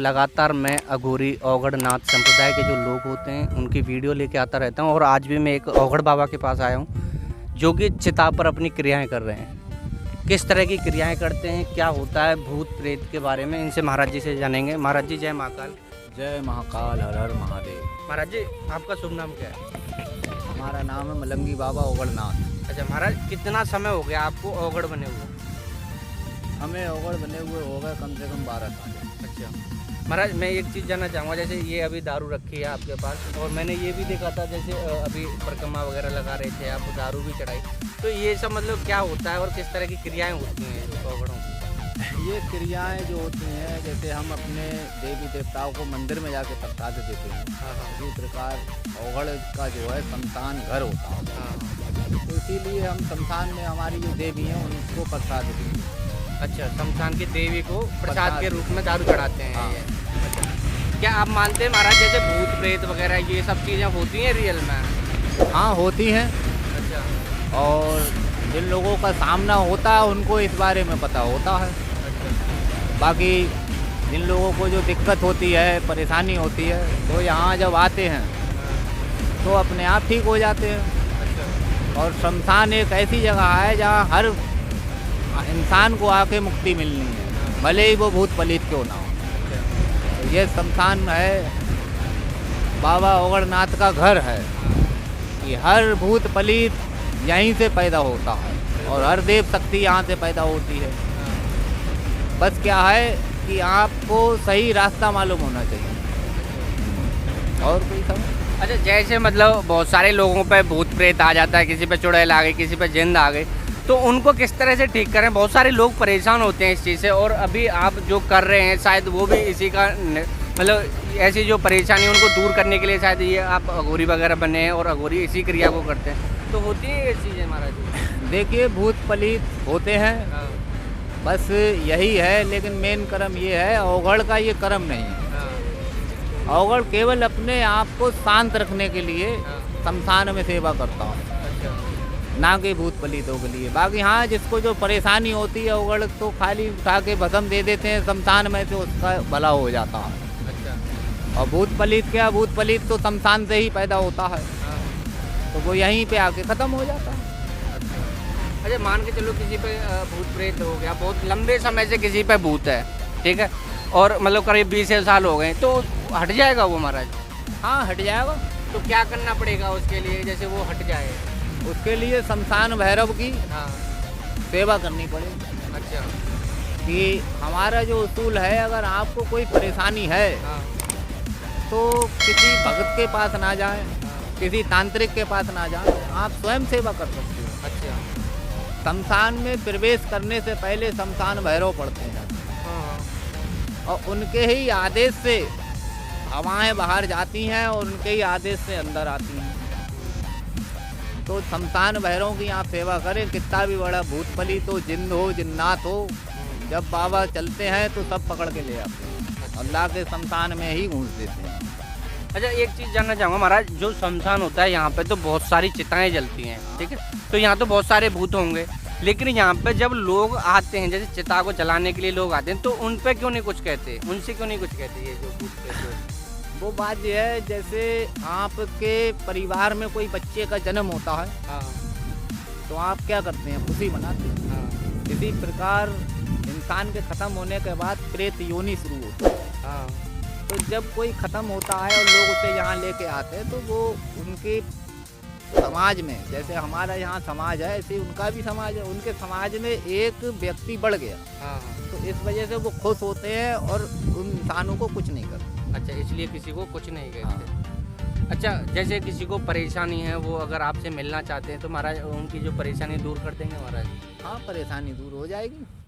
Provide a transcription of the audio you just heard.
लगातार मैं अघोरी अवगढ़ नाथ संप्रदाय के जो लोग होते हैं उनकी वीडियो लेके आता रहता हूं और आज भी मैं एक अवगढ़ बाबा के पास आया हूं जो कि चिता पर अपनी क्रियाएं कर रहे हैं। किस तरह की क्रियाएं करते हैं, क्या होता है, भूत प्रेत के बारे में इनसे महाराज जी से जानेंगे। महाराज जी जय महाकाल। जय महाकाल, हर हर महादेव। महाराज जी आपका शुभ नाम क्या है? हमारा नाम है मलंगी बाबा अवगढ़ नाथ। अच्छा महाराज, कितना समय हो गया आपको अवगढ़ बने हुए? हमें अवगढ़ बने हुए हो गए कम से कम 12 साल। अच्छा महाराज, मैं एक चीज़ जानना चाहूँगा, जैसे ये अभी दारू रखी है आपके पास और मैंने ये भी देखा था जैसे अभी परिक्रमा वगैरह लगा रहे थे आप, दारू भी चढ़ाई, तो ये सब मतलब क्या होता है और किस तरह की क्रियाएं होती हैं अवगढ़ों की? ये क्रियाएं जो होती हैं, जैसे हम अपने देवी देवताओं को मंदिर में जाके प्रसाद देते हैं, इसी प्रकार अवगढ़ का जो है शमशान घर होता है। तो इसीलिए हम शमशान में हमारी जो देवी हैं उनको प्रसाद देते हैं। अच्छा, शमशान की देवी को प्रसाद के रूप में दारू चढ़ाते हैं। हाँ। अच्छा, क्या आप मानते हैं महाराज जैसे भूत प्रेत वगैरह ये सब चीज़ें होती हैं रियल में? हाँ, होती हैं। अच्छा। और जिन लोगों का सामना होता है उनको इस बारे में पता होता है। अच्छा। बाकी जिन लोगों को जो दिक्कत होती है, परेशानी होती है, तो यहाँ जब आते हैं तो अपने आप ठीक हो जाते हैं। अच्छा। और शमशान एक ऐसी जगह है जहाँ हर इंसान को आके मुक्ति मिलनी है, भले ही वो भूत पलीत क्यों ना हो। तो ये शमशान है, बाबा अवगढ़ नाथ का घर है कि हर भूत पलीत यहीं से पैदा होता है और हर देव शक्ति यहाँ से पैदा होती है। बस क्या है कि आपको सही रास्ता मालूम होना चाहिए और कोई समझ। अच्छा, जैसे मतलब बहुत सारे लोगों पे भूत प्रेत आ जाता है, किसी पे चुड़ैल आ गई, किसी पे जिंद आ गई, तो उनको किस तरह से ठीक करें? बहुत सारे लोग परेशान होते हैं इस चीज़ से और अभी आप जो कर रहे हैं शायद वो भी इसी का मतलब ऐसी जो परेशानी उनको दूर करने के लिए शायद ये आप अघोरी वगैरह बने हैं और अघोरी इसी क्रिया को करते हैं, तो होती है ये चीज़ें महाराज? देखिए, भूत पलीत होते हैं, हाँ। बस यही है, लेकिन मेन कर्म ये है, अवगढ़ का ये कर्म नहीं है। हाँ। अवगढ़ केवल अपने आप को शांत रखने के लिए हाँ। शमशान में सेवा करता हूँ, अच्छा। ना कि भूत पलीतों के लिए। बाकी हाँ, जिसको जो परेशानी होती है अवगढ़ तो खाली उठा के भस्म दे देते हैं शमशान में, तो उसका भला हो जाता है। अच्छा। और भूत पलीत क्या, भूत पलीत तो शमशान से ही पैदा होता है, हाँ। तो वो यहीं पे आके ख़त्म हो जाता है। अच्छा, मान के चलो किसी पे भूत प्रेत हो गया, बहुत लंबे समय से किसी पे भूत है, ठीक है, और मतलब करीब 20 साल हो गए, तो हट जाएगा वो महाराज? हाँ, हट जाएगा। तो क्या करना पड़ेगा उसके लिए जैसे वो हट जाए? उसके लिए शमशान भैरव की हाँ। सेवा करनी पड़ेगी। अच्छा। कि हमारा जो उसूल है, अगर आपको कोई परेशानी है हाँ। तो किसी भगत के पास ना जाएं, हाँ। किसी तांत्रिक के पास ना जाएं, आप स्वयं सेवा कर सकते हो। अच्छा। शमशान में प्रवेश करने से पहले शमशान भैरव पड़ते हैं हाँ। और उनके ही आदेश से हवाएं बाहर जाती हैं और उनके ही आदेश से अंदर आती हैं। तो शमशान भैरव की आप सेवा करें, कितना भी बड़ा भूत पलीत हो, जिन्न हो, जिन्नात हो, जब बाबा चलते हैं तो सब पकड़ के ले आते हैं, अल्लाह के शमशान में ही घूस देते हैं। अच्छा, एक चीज़ जानना चाहूँगा महाराज, जो शमशान होता है यहाँ पे तो बहुत सारी चिताएं जलती हैं, ठीक है, तो यहाँ तो बहुत सारे भूत होंगे, लेकिन यहाँ पे जब लोग आते हैं, जैसे चिता को जलाने के लिए लोग आते हैं, तो उन पे क्यों नहीं कुछ कहते, उनसे क्यों नहीं कुछ कहते ये जो भूत प्रेत? वो बात यह है, जैसे आपके परिवार में कोई बच्चे का जन्म होता है, हाँ। तो आप क्या करते हैं, खुशी मनाते हैं। हाँ। इसी प्रकार इंसान के ख़त्म होने के बाद प्रेत योनि शुरू होती है। हाँ। तो जब कोई ख़त्म होता है और लोग उसे यहाँ लेके आते हैं, तो वो उनके समाज में, जैसे हमारा यहाँ समाज है ऐसे उनका भी समाज है, उनके समाज में एक व्यक्ति बढ़ गया। हाँ। तो इस वजह से वो खुश होते हैं और उन इंसानों को कुछ नहीं करते। अच्छा, इसलिए किसी को कुछ नहीं कहते। अच्छा, जैसे किसी को परेशानी है, वो अगर आपसे मिलना चाहते हैं तो महाराज उनकी जो परेशानी दूर कर देंगे महाराज? हाँ, परेशानी दूर हो जाएगी।